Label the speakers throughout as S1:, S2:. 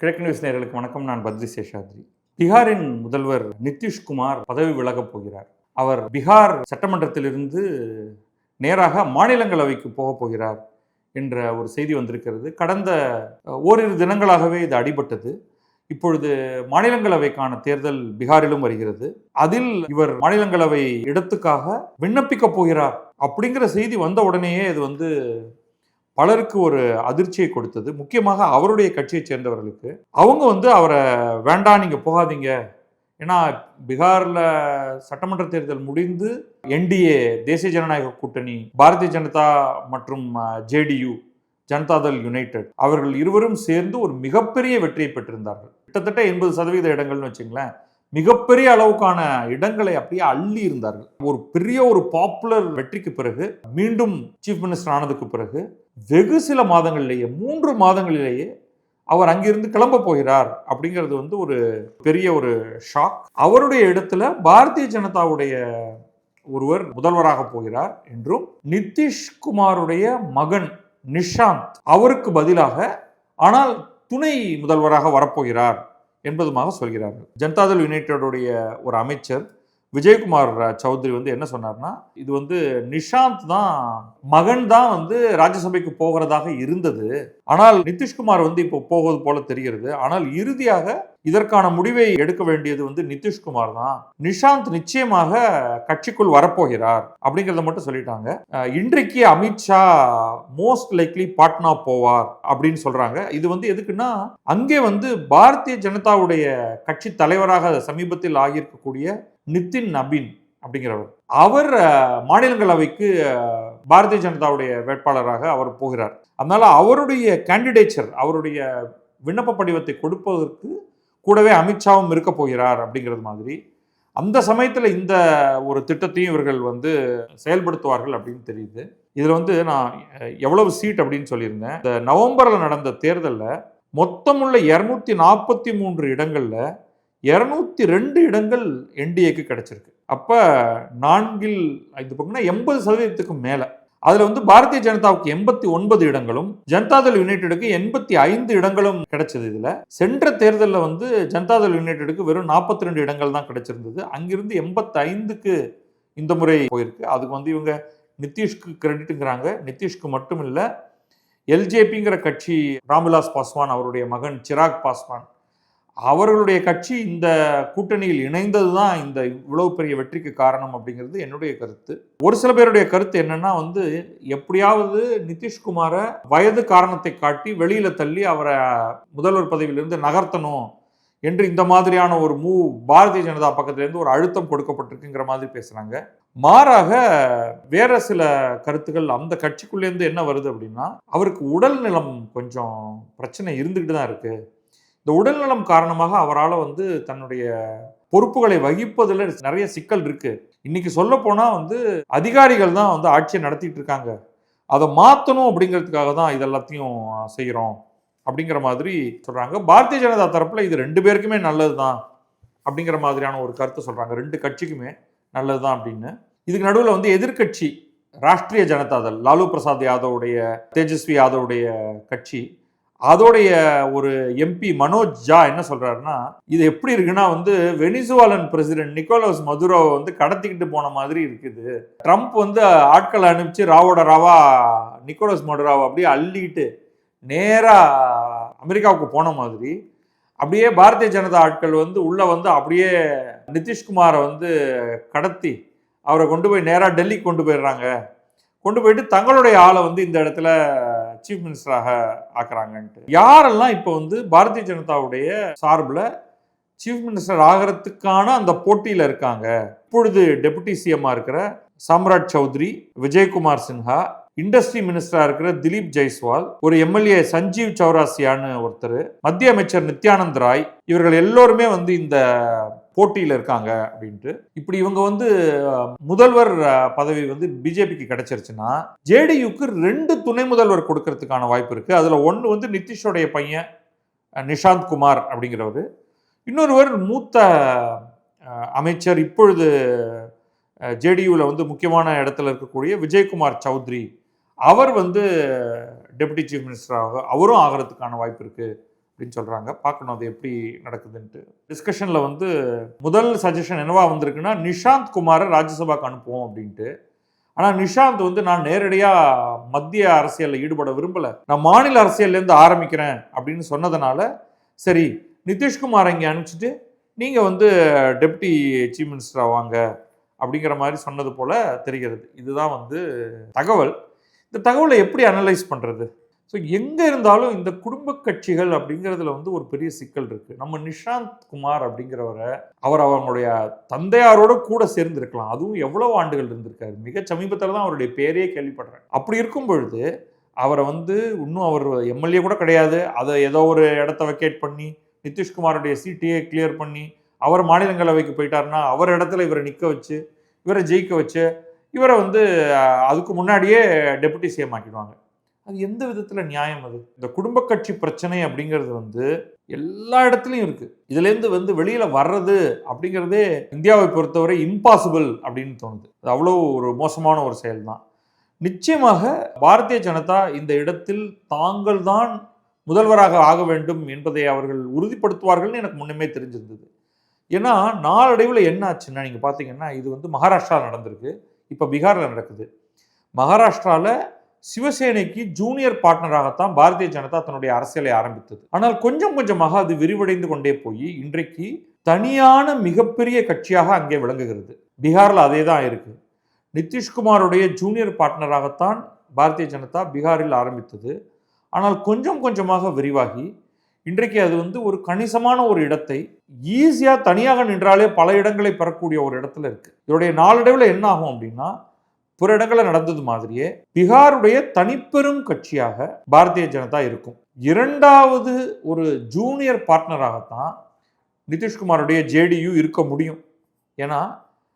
S1: கிழக்கு நியூஸ் நேயர்களுக்கு வணக்கம். நான் பத்ரி சேஷாத்ரி. பீகாரின் முதல்வர் நிதிஷ்குமார் பதவி விலகப் போகிறார். அவர் பீகார் சட்டமன்றத்திலிருந்து நேராக மாநிலங்களவைக்கு போகப் போகிறார் என்ற ஒரு செய்தி வந்திருக்கிறது. கடந்த ஓரிரு தினங்களாகவே இது அடிபட்டது. இப்பொழுது மாநிலங்களவைக்கான தேர்தல் பீகாரிலும் வருகிறது. அதில் இவர் மாநிலங்களவை இடத்துக்காக விண்ணப்பிக்கப் போகிறார் அப்படிங்கிற செய்தி வந்த உடனேயே இது பலருக்கு ஒரு அதிர்ச்சியை கொடுத்தது. முக்கியமாக அவருடைய கட்சியைச் சேர்ந்தவர்களுக்கு. அவங்க அவரை வேண்டாம், நீங்க போகாதீங்க, ஏன்னா பீகார்ல சட்டமன்ற தேர்தல் முடிந்து என்டிஏ தேசிய ஜனநாயக கூட்டணி, பாரதிய ஜனதா மற்றும் ஜேடியு ஜனதாதள் யுனைடெட் அவர்கள் இருவரும் சேர்ந்து ஒரு மிகப்பெரிய வெற்றியை பெற்றிருந்தார்கள். கிட்டத்தட்ட 80% இடங்கள்னு வச்சுங்களேன். மிகப்பெரிய அளவுக்கான இடங்களை அப்படியே அள்ளி இருந்தார்கள். ஒரு பெரிய ஒரு பாப்புலர் வெற்றிக்கு பிறகு, மீண்டும் சீஃப் மினிஸ்டர் ஆனதுக்கு பிறகு வெகு சில மாதங்களிலேயே 3 மாதங்களிலேயே அவர் அங்கிருந்து கிளம்ப போகிறார் அப்படிங்கிறது ஒரு பெரிய ஒரு ஷாக். அவருடைய இடத்துல பாரதிய ஜனதாவுடைய ஒருவர் முதல்வராக போகிறார் என்றும், நிதிஷ்குமாருடைய மகன் நிஷாந்த் அவருக்கு பதிலாக ஆனால் துணை முதல்வராக வரப்போகிறார் என்பதுமாக சொல்கிறார்கள். ஜனதாதள் யுனைடெடுடைய ஒரு அமைச்சர் விஜயகுமார் சௌத்ரி என்ன சொன்னார்னா, இது நிஷாந்த் தான் மகன் தான் ராஜ்யசபைக்கு போகிறதாக இருந்தது. ஆனால் நிதிஷ்குமார் இப்போ போவது போல தெரிகிறது. ஆனால் இறுதியாக இதற்கான முடிவை எடுக்க வேண்டியது நிதிஷ்குமார் தான். நிஷாந்த் நிச்சயமாக கட்சிக்குள் வரப்போகிறார் அப்படிங்கிறத மட்டும் சொல்லிட்டாங்க. இன்றைக்கு அமித்ஷா மோஸ்ட் லைக்லி பாட்னா போவார் அப்படின்னு சொல்றாங்க. இது எதுக்குன்னா, அங்கே பாரதிய ஜனதாவுடைய கட்சி தலைவராக சமீபத்தில் ஆகியிருக்கக்கூடிய நிதின் நபீன் அப்படிங்கிறவர், அவர் மாநிலங்களவைக்கு பாரதிய ஜனதாவுடைய வேட்பாளராக அவர் போகிறார். அதனால அவருடைய கேண்டிடேச்சர், அவருடைய விண்ணப்ப படிவத்தை கொடுப்பதற்கு கூடவே அமித்ஷாவும் இருக்க போகிறார் அப்படிங்கிறது மாதிரி. அந்த சமயத்தில் இந்த ஒரு திட்டத்தையும் இவர்கள் செயல்படுத்துவார்கள் அப்படின்னு தெரியுது. இதில் நான் எவ்வளவு சீட் அப்படின்னு சொல்லியிருந்தேன். இந்த நவம்பரில் நடந்த தேர்தலில் மொத்தமுள்ள 243 இடங்கள்ல 202 இடங்கள் என்டிஏக்கு கிடைச்சிருக்கு. அப்ப 80% மேல. அதுல பாரதிய ஜனதாவுக்கு 89 இடங்களும், ஜனதாதள் யுனைடெடுக்கு 85 இடங்களும் கிடைச்சது. இதுல சென்ற தேர்தலில் ஜனதாதள் யுனைடெடுக்கு வெறும் 42 இடங்கள் தான் கிடைச்சிருந்தது. அங்கிருந்து 85க்கு இந்த முறை போயிருக்கு. அதுக்கு இவங்க நிதிஷ்க்கு கிரெடிட்டுங்கிறாங்க. நிதிஷ்க்கு மட்டும் இல்ல, எல்ஜேபிங்கிற கட்சி, ராம்விலாஸ் பாஸ்வான் அவருடைய மகன் சிராக் பாஸ்வான் அவர்களுடைய கட்சி இந்த கூட்டணியில் இணைந்தது தான் இந்த இவ்வளவு பெரிய வெற்றிக்கு காரணம் அப்படிங்கிறது என்னுடைய கருத்து. ஒரு சில பேருடைய கருத்து என்னன்னா, எப்படியாவது நிதிஷ்குமாரை வயது காரணத்தை காட்டி வெளியில தள்ளி அவரை முதல்வர் பதவியிலிருந்து நகர்த்தணும் என்று இந்த மாதிரியான ஒரு மூவ் பாரதிய ஜனதா பக்கத்திலிருந்து ஒரு அழுத்தம் கொடுக்கப்பட்டிருக்குங்கிற மாதிரி பேசுறாங்க. மாறாக வேற சில கருத்துக்கள் அந்த கட்சிக்குள்ளேருந்து என்ன வருது அப்படின்னா, அவருக்கு உடல் நலம் கொஞ்சம் பிரச்சனை இருந்துகிட்டு தான் இருக்கு. இந்த உடல்நலம் காரணமாக அவரால் தன்னுடைய பொறுப்புகளை வகிப்பதில் நிறைய சிக்கல் இருக்கு. இன்னைக்கு சொல்ல போனா அதிகாரிகள் தான் ஆட்சியை நடத்திட்டு இருக்காங்க. அதை மாற்றணும் அப்படிங்கிறதுக்காக தான் இதெல்லாத்தையும் செய்கிறோம் அப்படிங்கிற மாதிரி சொல்றாங்க. பாரதிய ஜனதா தரப்புல இது 2 பேருக்குமே நல்லதுதான் அப்படிங்கிற மாதிரியான ஒரு கருத்தை சொல்றாங்க. 2 கட்சிக்குமே நல்லதுதான் அப்படின்னு. இதுக்கு நடுவில் எதிர்கட்சி ராஷ்டிரிய ஜனதாதள், லாலு பிரசாத் யாதவுடைய, தேஜஸ்வி யாதவுடைய கட்சி, அதோடைய ஒரு எம்பி மனோஜ் ஜா என்ன சொல்றாருன்னா, இது எப்படி இருக்குன்னா, வெனிசுவாலன் பிரசிடென்ட் நிக்கோலஸ் மதுரோவை கடத்திக்கிட்டு போன மாதிரி இருக்குது. ட்ரம்ப் ஆட்களை அனுப்பிச்சு ராவோட ராவா நிக்கோலஸ் மதுரோவை அப்படியே அள்ளிக்கிட்டு நேரா அமெரிக்காவுக்கு போன மாதிரி, அப்படியே பாரதிய ஜனதா ஆட்கள் உள்ள அப்படியே நிதிஷ்குமாரை கடத்தி அவரை கொண்டு போய் நேரா டெல்லிக்கு கொண்டு போயிடுறாங்க. கொண்டு போயிட்டு தங்களுடைய ஆளை இந்த இடத்துல சீஃப் மினிஸ்டராக ஆக்குறாங்கன்ட்டு. யாரெல்லாம் இப்போ பாரதிய ஜனதாவுடைய சார்பில் சீஃப் மினிஸ்டர் ஆகிறதுக்கான அந்த போட்டியில் இருக்காங்க? இப்பொழுது டெபுட்டி சிஎம்மா இருக்கிற சாம்ராட் சௌத்ரி, விஜயகுமார் சின்ஹா, இண்டஸ்ட்ரி மினிஸ்டரா இருக்கிற திலீப் ஜெய்ஸ்வால், ஒரு எம்எல்ஏ சஞ்சீவ் சௌராசியான்னு ஒருத்தர், மத்திய அமைச்சர் நித்யானந்த் ராய், இவர்கள் எல்லோருமே இந்த போட்டியில் இருக்காங்க அப்படின்ட்டு. இப்படி இவங்க முதல்வர் பதவி பிஜேபிக்கு கிடைச்சிருச்சுன்னா, ஜேடியுக்கு 2 துணை முதல்வர் கொடுக்கறதுக்கான வாய்ப்பு இருக்கு. அதுல ஒன்று நிதிஷோடைய பையன் நிஷாந்த் குமார் அப்படிங்கிறவர், இன்னொருவர் மூத்த அமைச்சர், இப்பொழுது ஜேடியுவில் முக்கியமான இடத்துல இருக்கக்கூடிய விஜயகுமார் சௌத்ரி, அவர் டெபுட்டி சீஃப் மினிஸ்டராக அவரும் ஆகிறதுக்கான வாய்ப்பு இருக்கு அப்படின்னு சொல்கிறாங்க. பார்க்கணும் அது எப்படி நடக்குதுன்ட்டு. டிஸ்கஷனில் வந்து முதல் சஜஷன் என்னவா வந்திருக்குன்னா, நிஷாந்த் குமாரை ராஜ்யசபாக்கு அனுப்புவோம் அப்படின்ட்டு. ஆனால் நிஷாந்த் வந்து நான் நேரடியாக மத்திய அரசியலில் ஈடுபட விரும்பலை, நான் மாநில அரசியல்லேருந்து ஆரம்பிக்கிறேன் அப்படின்னு சொன்னதுனால, சரி நிதிஷ்குமார் இங்கே அனுப்பிச்சிட்டு நீங்கள் வந்து டெப்டி சீஃப் மினிஸ்டராக வாங்க அப்படிங்கிற மாதிரி சொன்னது போல தெரிகிறது. இதுதான் வந்து தகவல். இந்த தகவலை எப்படி அனலைஸ் பண்ணுறது? ஸோ எங்கே இருந்தாலும் இந்த குடும்ப கட்சிகள் அப்படிங்கிறதுல வந்து ஒரு பெரிய சிக்கல் இருக்குது. நம்ம நிஷாந்த் குமார் அப்படிங்கிறவரை அவங்களுடைய தந்தையாரோட கூட சேர்ந்துருக்கலாம். அதுவும் எவ்வளோ ஆண்டுகள் இருந்திருக்காரு. மிக சமீபத்தில் தான் அவருடைய பேரே கேள்விப்படுறேன். அப்படி இருக்கும் பொழுது அவரை வந்து இன்னும் அவர் எம்எல்ஏ கூட கிடையாது. அதை ஏதோ ஒரு இடத்த வெக்கேட் பண்ணி நிதிஷ்குமாருடைய சீட்டையே கிளியர் பண்ணி அவர் மாநிலங்களவைக்கு போயிட்டாருன்னா அவர் இடத்துல இவரை நிற்க வச்சு இவரை ஜெயிக்க வச்சு இவரை வந்து அதுக்கு முன்னாடியே டெபுட்டி சிஎம் ஆக்கிடுவாங்க. அது எந்த விதத்தில் நியாயம்? அது இந்த குடும்ப கட்சி பிரச்சனை அப்படிங்கிறது வந்து எல்லா இடத்துலையும் இருக்குது. இதுலேருந்து வந்து வெளியில் வர்றது அப்படிங்கிறதே இந்தியாவை பொறுத்தவரை இம்பாசிபிள் அப்படின்னு தோணுது. அது அவ்வளோ ஒரு மோசமான ஒரு செயல் தான். நிச்சயமாக பாரதிய ஜனதா இந்த இடத்தில் தாங்கள் தான் முதல்வராக ஆக வேண்டும் என்பதை அவர்கள் உறுதிப்படுத்துவார்கள்னு எனக்கு முன்னமே தெரிஞ்சிருந்தது. ஏன்னா நாளடைவில் என்ன ஆச்சுன்னா, நீங்கள் பார்த்தீங்கன்னா இது வந்து மகாராஷ்டிராவில் நடந்திருக்கு, இப்போ பீகாரில் நடக்குது. மகாராஷ்டிராவில் சிவசேனைக்கு ஜூனியர் பார்ட்னராகத்தான் பாரதிய ஜனதா தன்னுடைய அரசியலை ஆரம்பித்தது. ஆனால் கொஞ்சம் கொஞ்சமாக அது விரிவடைந்து கொண்டே போய் இன்றைக்கு தனியான மிகப்பெரிய கட்சியாக அங்கே விளங்குகிறது. பீகாரில் அதே தான் இருக்கு. நிதிஷ்குமாருடைய ஜூனியர் பார்ட்னராகத்தான் பாரதிய ஜனதா பீகாரில் ஆரம்பித்தது. ஆனால் கொஞ்சம் கொஞ்சமாக விரிவாகி இன்றைக்கு அது வந்து ஒரு கணிசமான ஒரு இடத்தை ஈஸியாக தனியாக நின்றாலே பல இடங்களை பெறக்கூடிய ஒரு இடத்துல இருக்கு. இதோடைய நாளடைவில் என்ன ஆகும் அப்படின்னா, பிற இடங்களில் நடந்தது மாதிரியே பீகாருடைய தனிப்பெரும் கட்சியாக பாரதிய ஜனதா இருக்கும். இரண்டாவது ஒரு ஜூனியர் பார்ட்னராகத்தான் நிதிஷ்குமாருடைய ஜேடியு இருக்க முடியும். ஏன்னா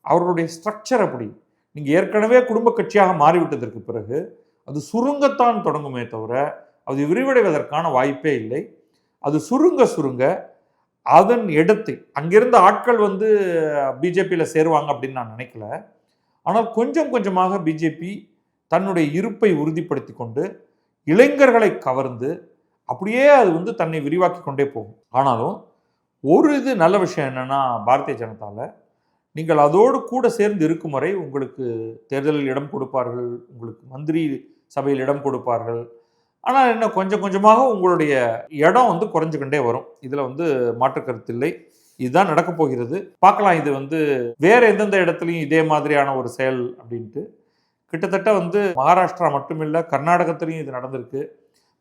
S1: அவர்களுடைய ஸ்ட்ரக்சர் அப்படி. நீங்கள் ஏற்கனவே குடும்ப கட்சியாக மாறிவிட்டதற்கு பிறகு அது சுருங்கத்தான் தொடங்குமே தவிர அது விரிவடைவதற்கான வாய்ப்பே இல்லை. அது சுருங்க சுருங்க அதன் இடத்தை அங்கிருந்த ஆட்கள் வந்து பிஜேபியில் சேருவாங்க அப்படின்னு நான் நினைக்கல. ஆனால் கொஞ்சம் கொஞ்சமாக பிஜேபி தன்னுடைய இருப்பை உறுதிப்படுத்தி கொண்டு இளைஞர்களை கவர்ந்து அப்படியே அது வந்து தன்னை விரிவாக்கி கொண்டே போகும். ஆனாலும் ஒரு இது நல்ல விஷயம் என்னன்னா, பாரதிய ஜனதாவில் நீங்கள் அதோடு கூட சேர்ந்து இருக்கும் வரை உங்களுக்கு தேர்தலில் இடம் கொடுப்பார்கள், உங்களுக்கு மந்திரி சபையில் இடம் கொடுப்பார்கள். ஆனால் என்ன கொஞ்சம் கொஞ்சமாக உங்களுடைய இடம் வந்து குறைஞ்சிக்கிட்டே வரும். இதில் வந்து மாற்று கருத்து இல்லை. இதுதான் நடக்க போகிறது. பார்க்கலாம் இது வந்து வேற எந்தெந்த இடத்துலையும் இதே மாதிரியான ஒரு செயல் அப்படின்ட்டு. கிட்டத்தட்ட வந்து மகாராஷ்டிரா மட்டுமில்லை, கர்நாடகத்திலையும் இது நடந்திருக்கு.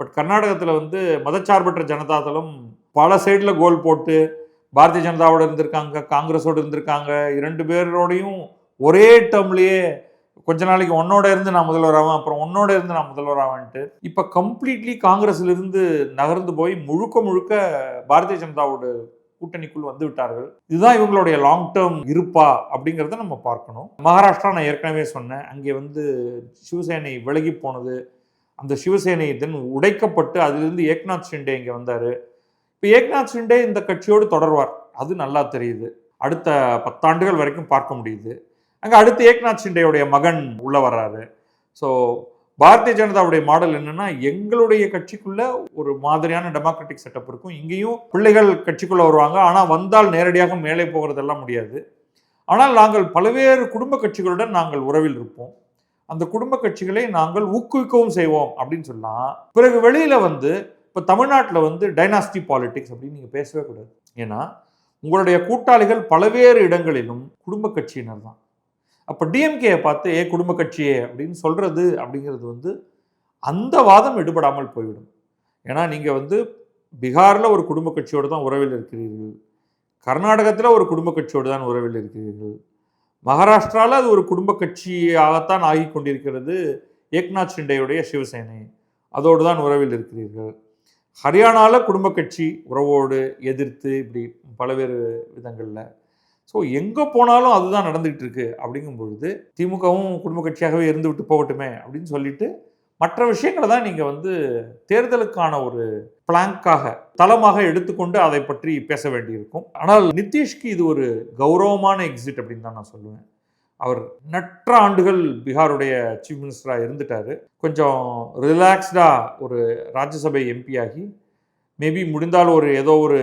S1: பட் கர்நாடகத்தில் வந்து மதச்சார்பற்ற ஜனதாதளம் பல சைடில் கோல் போட்டு பாரதிய ஜனதாவோடு இருந்திருக்காங்க, காங்கிரஸோடு இருந்திருக்காங்க. 2 பேரோடையும் ஒரே டேர்ம்லேயே கொஞ்ச நாளைக்கு உன்னோட இருந்து நான் முதல்வராவேன், அப்புறம் உன்னோட இருந்து நான் முதல்வராவேன்ட்டு இப்போ கம்ப்ளீட்லி காங்கிரஸ்ல இருந்து நகர்ந்து போய் முழுக்க முழுக்க பாரதிய ஜனதாவோட கூட்டணிக்குள் வந்து விட்டார்கள். இதுதான் இவங்களுடைய லாங் டேர்ம் இருப்பா அப்படிங்கிறத நம்ம பார்க்கணும். மகாராஷ்டிரா நான் ஏற்கனவே சொன்னேன், அங்கே வந்து சிவசேனை விலகி போனது, அந்த சிவசேனை தென் உடைக்கப்பட்டு அதிலிருந்து ஏக்நாத் ஷிண்டே இங்கே வந்தார். இப்போ ஏக்நாத் ஷிண்டே இந்த கட்சியோடு தொடர்வார், அது நல்லா தெரியுது. அடுத்த 10 ஆண்டுகள் வரைக்கும் பார்க்க முடியுது. அங்கே அடுத்து ஏக்நாத் ஷிண்டேயுடைய மகன் உள்ள வர்றாரு. ஸோ பாரதிய ஜனதாவுடைய மாடல் என்னன்னா, எங்களுடைய கட்சிக்குள்ள ஒரு மாதிரியான டெமோக்ராட்டிக் செட்டப் இருக்கும், இங்கேயும் பிள்ளைகள் கட்சிக்குள்ள வருவாங்க. ஆனால் வந்தால் நேரடியாக மேலே போகிறதெல்லாம் முடியாது. ஆனால் நாங்கள் பல்வேறு குடும்ப கட்சிகளுடன் நாங்கள் உறவில் இருப்போம், அந்த குடும்ப கட்சிகளை நாங்கள் ஊக்குவிக்கவும் செய்வோம் அப்படின்னு சொல்லலாம். பிறகு வெளியில வந்து இப்போ தமிழ்நாட்டில் வந்து டைனாஸ்டி பாலிடிக்ஸ் அப்படின்னு நீங்கள் பேசவே கூடாது. ஏன்னா உங்களுடைய கூட்டாளிகள் பல்வேறு இடங்களிலும் குடும்ப கட்சியினர் தான். அப்போ டிஎம்கேயை பார்த்து குடும்ப கட்சியே அப்படின்னு சொல்கிறது அப்படிங்கிறது வந்து அந்த வாதம் எடுபடாமல் போய்விடும். ஏன்னா நீங்கள் வந்து பீகாரில் ஒரு குடும்ப கட்சியோடு தான் உறவில் இருக்கிறீர்கள், கர்நாடகத்தில் ஒரு குடும்ப கட்சியோடு தான் உறவில் இருக்கிறீர்கள், மகாராஷ்டிராவில் அது ஒரு குடும்ப கட்சியாகத்தான் ஆகி கொண்டிருக்கிறது ஏக்நாத் ஷிண்டேயுடைய சிவசேனை, அதோடு தான் உறவில் இருக்கிறீர்கள். ஹரியானாவில் குடும்ப கட்சி உறவோடு எதிர்த்து இப்படி பல்வேறு விதங்களில். ஸோ எங்கே போனாலும் அதுதான் நடந்துகிட்டு இருக்கு. அப்படிங்கும் பொழுது திமுகவும் குடும்ப கட்சியாகவே இருந்து விட்டு போகட்டுமே அப்படின்னு சொல்லிட்டு மற்ற விஷயங்களை தான் நீங்கள் வந்து தேர்தலுக்கான ஒரு பிளாங்காக தளமாக எடுத்துக்கொண்டு அதை பற்றி பேச வேண்டியிருக்கும். ஆனால் நிதிஷ்க்கு இது ஒரு கௌரவமான எக்ஸிட் அப்படின்னு தான் நான் சொல்லுவேன். அவர் நற்ற ஆண்டுகள் பீகாருடைய சீஃப் மினிஸ்டராக இருந்துட்டார். கொஞ்சம் ரிலாக்ஸ்டாக ஒரு ராஜ்யசபை எம்பி ஆகி மேபி முடிந்தால் ஏதோ ஒரு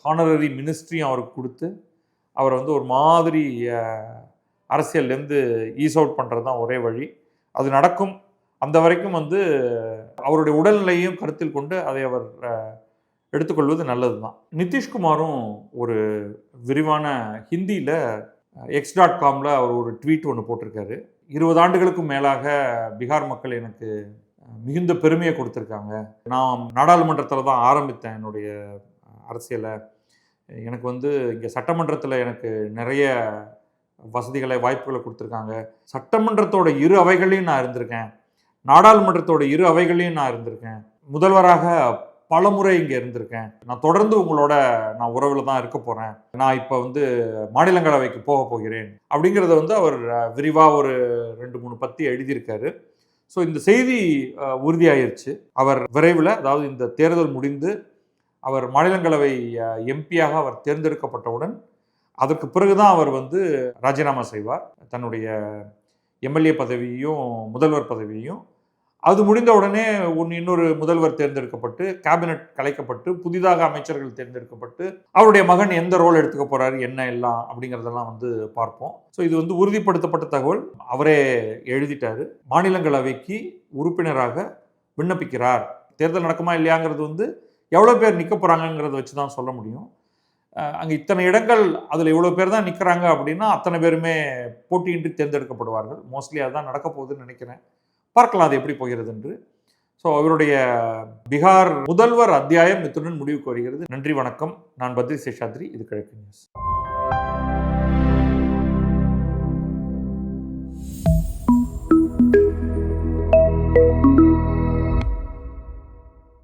S1: ஹானரரி மினிஸ்ட்ரியும் அவருக்கு கொடுத்து அவரை வந்து ஒரு மாதிரி அரசியல்லேருந்து ஈஸ் அவுட் பண்ணுறது தான் ஒரே வழி. அது நடக்கும். அந்த வரைக்கும் வந்து அவருடைய உடல்நிலையும் கருத்தில் கொண்டு அதை அவர் எடுத்துக்கொள்வது நல்லது தான். நிதிஷ்குமாரும் ஒரு விரிவான ஹிந்தியில் x.comல அவர் ஒரு ட்வீட் ஒன்று போட்டிருக்காரு. 20 ஆண்டுகளுக்கும் மேலாக பீகார் மக்கள் எனக்கு மிகுந்த பெருமையை கொடுத்துருக்காங்க. நான் நாடாளுமன்றத்தில் தான் ஆரம்பித்தேன் என்னுடைய அரசியலை. எனக்கு வந்து இங்கே சட்டமன்றத்தில் எனக்கு நிறைய வசதிகளை வாய்ப்புகளை கொடுத்துருக்காங்க. சட்டமன்றத்தோட 2 அவைகளையும் நான் இருந்திருக்கேன், நாடாளுமன்றத்தோட 2 அவைகளையும் நான் இருந்திருக்கேன், முதல்வராக பல முறை இங்கே இருந்திருக்கேன். நான் தொடர்ந்து உங்களோட நான் உறவில் தான் இருக்க போகிறேன். நான் இப்போ வந்து மாநிலங்களவைக்கு போக போகிறேன் அப்படிங்கிறத வந்து அவர் விரிவாக ஒரு 2-3 பத்தி எழுதியிருக்காரு. ஸோ இந்த செய்தி உறுதியாயிருச்சு. அவர் விரைவில், அதாவது இந்த தேர்தல் முடிந்து அவர் மாநிலங்களவை எம்பியாக அவர் தேர்ந்தெடுக்கப்பட்டவுடன் அதற்கு பிறகுதான் அவர் வந்து ராஜினாமா செய்வார், தன்னுடைய எம்எல்ஏ பதவியையும் முதல்வர் பதவியையும். அது முடிந்த உடனே இன்னொரு முதல்வர் தேர்ந்தெடுக்கப்பட்டு, கேபினட் கலைக்கப்பட்டு, புதிதாக அமைச்சர்கள் தேர்ந்தெடுக்கப்பட்டு, அவருடைய மகன் எந்த ரோல் எடுத்துக்க போறாரு, என்ன எல்லாம் அப்படிங்கிறதெல்லாம் வந்து பார்ப்போம். ஸோ இது வந்து உறுதிப்படுத்தப்பட்ட தகவல். அவரே எழுதிட்டாரு. மாநிலங்களவைக்கு உறுப்பினராக விண்ணப்பிக்கிறார். தேர்தல் நடக்குமா இல்லையாங்கிறது வந்து எவ்வளோ பேர் நிற்க போகிறாங்கங்கிறத வச்சு தான் சொல்ல முடியும். அங்கே இத்தனை இடங்கள், அதில் இவ்வளோ பேர் தான் நிற்கிறாங்க அப்படின்னா அத்தனை பேருமே போட்டியின்றி தேர்ந்தெடுக்கப்படுவார்கள். மோஸ்ட்லி அதுதான் நடக்க போகுதுன்னு நினைக்கிறேன். பார்க்கலாம் அது எப்படி போகிறது என்று. ஸோ அவருடைய பீகார் முதல்வர் அத்தியாயம் இத்துடன் முடிவுக்கு வருகிறது. நன்றி, வணக்கம். நான் பத்ரி சேஷாத்ரி. இது கிழக்கு நியூஸ்.